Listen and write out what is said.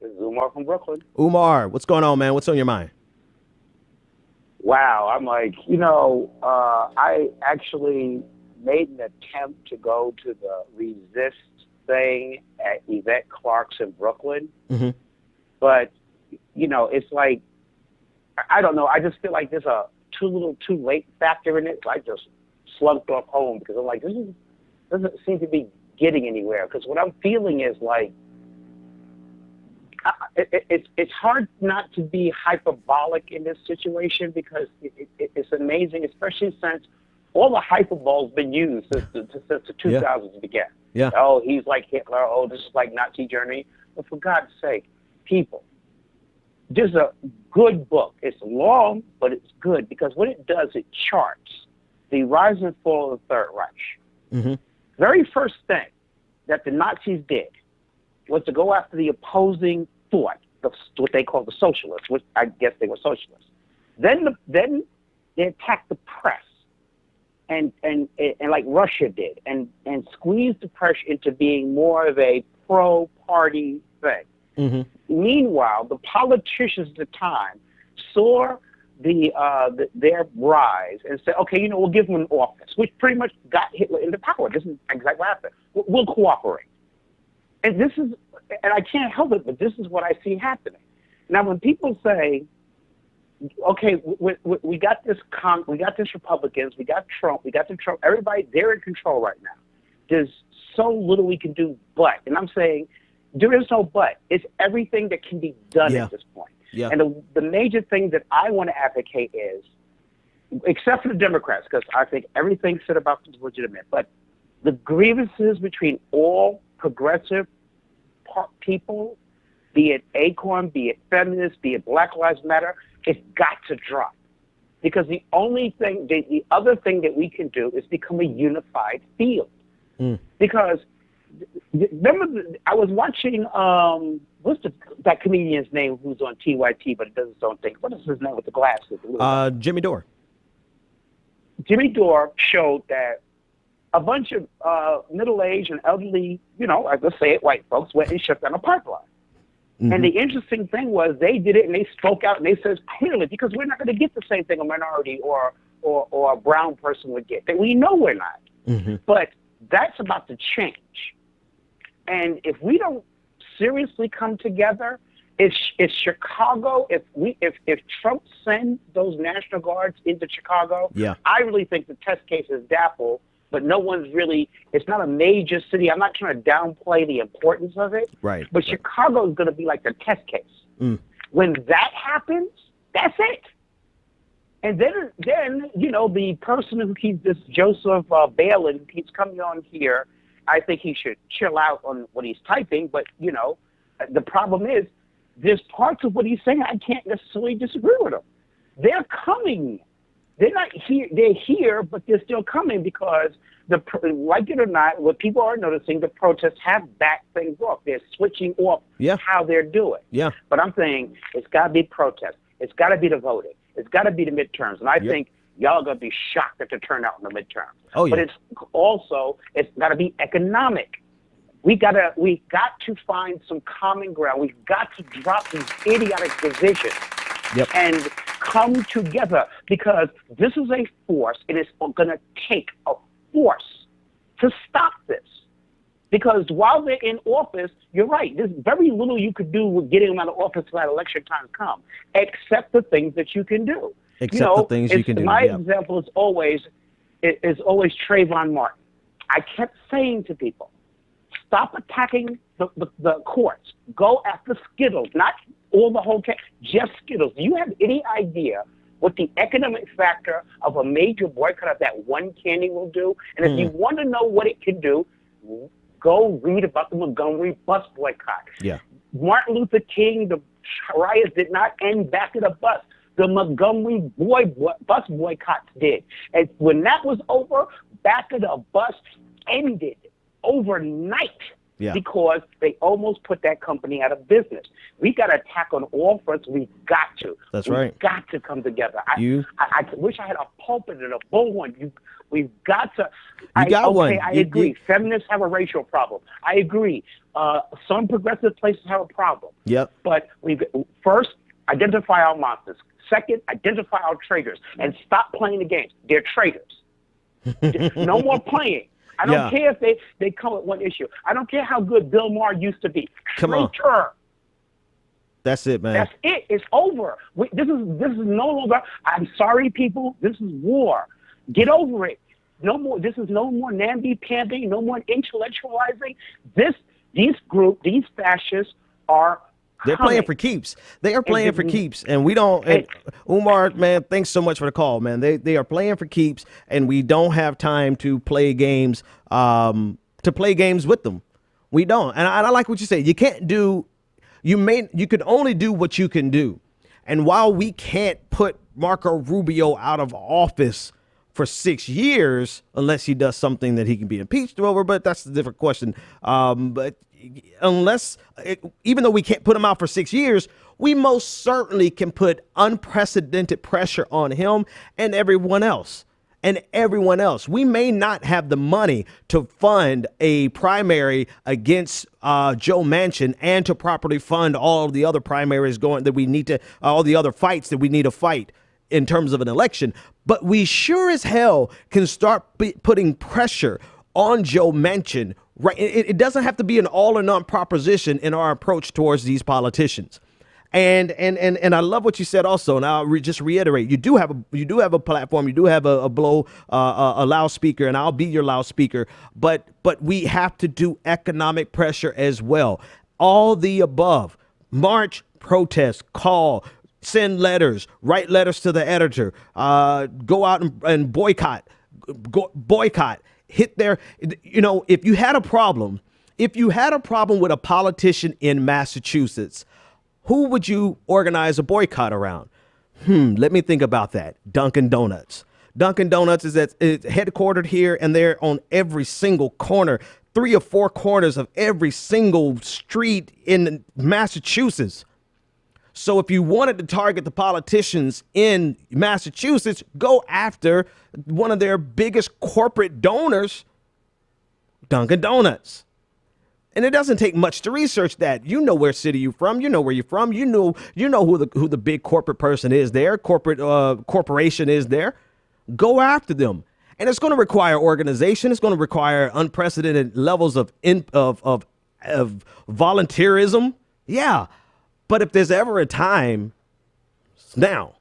This is Umar from Brooklyn. Umar, what's going on, man? What's on your mind? Wow, I'm like, I actually made an attempt to go to the Resist thing at Yvette Clark's in Brooklyn. Mm-hmm. But, it's like, I don't know. I just feel like there's a too late factor in it. So I just slumped off home because I'm like, this doesn't seem to be getting anywhere. Because what I'm feeling is like, it's hard not to be hyperbolic in this situation because it's amazing, especially since all the hyperbole's been used since the 2000s began. Yeah. Oh, he's like Hitler. Oh, this is like Nazi Germany. But for God's sake, people, there's a good book. It's long, but it's good because what it does, it charts the rise and fall of the Third Reich. Mm-hmm. Very first thing that the Nazis did was to go after the opposing thought, what they call the socialists, which I guess they were socialists. Then they attacked the press, and like Russia did, and squeezed the press into being more of a pro-party thing. Mm-hmm. Meanwhile, the politicians at the time saw their rise and said, okay, we'll give them an office, which pretty much got Hitler into power. This is exactly what happened. We'll cooperate. And I can't help it, but this is what I see happening. Now, when people say, okay, we got this Republicans, we got Trump, everybody, they're in control right now. There's so little we can do but. And I'm saying, there is no but. It's everything that can be done at this point. Yeah. And the major thing that I want to advocate is, except for the Democrats, because I think everything said about them is legitimate, but the grievances between all progressive people, be it Acorn, be it feminists, be it Black Lives Matter, it's got to drop. Because the other thing that we can do is become a unified field. Mm. Because remember, I was watching, what's that comedian's name who's on TYT, but it does its own thing. What is his name with the glasses? Jimmy Dore. Jimmy Dore showed that a bunch of middle-aged and elderly, let's say it, white folks went and shut down a pipeline. Mm-hmm. And the interesting thing was they did it and they spoke out and they said clearly, because we're not going to get the same thing a minority or a brown person would get. That we know we're not. Mm-hmm. But that's about to change. And if we don't seriously come together, if Chicago, if Trump sends those National Guards into Chicago, I really think the test case is DAPL, but no one's really, it's not a major city. I'm not trying to downplay the importance of it. Right. But Chicago is going to be like the test case. Mm. When that happens, that's it. And then the person who keeps this Joseph Balin keeps coming on here, I think he should chill out on what he's typing. But, the problem is there's parts of what he's saying I can't necessarily disagree with him. They're coming. They're not here. They're here, but they're still coming because, like it or not, what people are noticing, the protests have backed things off. They're switching off how they're doing. Yeah. But I'm saying it's got to be protests. It's got to be the voting. It's got to be the midterms. And I think y'all are going to be shocked at the turnout in the midterms. Oh, yeah. But it's got to be economic. We got to find some common ground. We've got to drop these idiotic divisions and come together, because this is a force. It is going to take a force to stop this. Because while they're in office, you're right, there's very little you could do with getting them out of office till that election time comes, except the things that you can do. Except the things you can do. My example is always Trayvon Martin. I kept saying to people, stop attacking the courts. Go after Skittles, not all the whole case, just Skittles. Do you have any idea what the economic factor of a major boycott of that one candy will do? And if you want to know what it can do, go read about the Montgomery bus boycott. Yeah. Martin Luther King, the riots did not end back at a bus. The Montgomery bus boycotts did. And when that was over, back of the bus ended overnight. because they almost put that company out of business. We got to attack on all fronts. We've got to. That's We've right. got to come together. I wish I had a pulpit and a bullhorn. We've got to. I agree. Feminists have a racial problem. I agree. Some progressive places have a problem. Yep. But first, identify our monsters. Second, identify our traitors and stop playing the games. They're traitors. No more playing. I don't care if they come with one issue. I don't care how good Bill Maher used to be. Come on. That's it, man. That's it. It's over. This is no longer. I'm sorry, people. This is war. Get over it. No more. This is no more namby-pamby. No more intellectualizing. These fascists are. They're playing for keeps. They are playing for keeps, and we don't. And Umar, man, thanks so much for the call, man. They are playing for keeps, and we don't have time to play games. To play games with them, we don't. And I like what you said. You can't do. You could only do what you can do. And while we can't put Marco Rubio out of office for 6 years, unless he does something that he can be impeached over, but that's a different question. But even though we can't put him out for 6 years, we most certainly can put unprecedented pressure on him and everyone else. We may not have the money to fund a primary against Joe Manchin and to properly fund all of the other primaries all the other fights that we need to fight in terms of an election. But we sure as hell can start putting pressure on Joe Manchin. Right, it doesn't have to be an all or none proposition in our approach towards these politicians, and I love what you said also. And I'll just reiterate: you do have a platform, you do have a loudspeaker, and I'll be your loudspeaker. But we have to do economic pressure as well. All the above: march, protest, call, send letters, write letters to the editor, go out and boycott. Hit there. If you had a problem with a politician in Massachusetts, who would you organize a boycott around? Let me think about that. Dunkin' Donuts. Dunkin' Donuts is headquartered here, and they're on every single corner, 3 or 4 corners of every single street in Massachusetts. So if you wanted to target the politicians in Massachusetts, go after one of their biggest corporate donors, Dunkin' Donuts. And it doesn't take much to research that. You know where city you're from. You know where you're from. You know who the big corporate person is there, corporation is there. Go after them. And it's going to require organization. It's going to require unprecedented levels of volunteerism. Yeah. But if there's ever a time, it's now.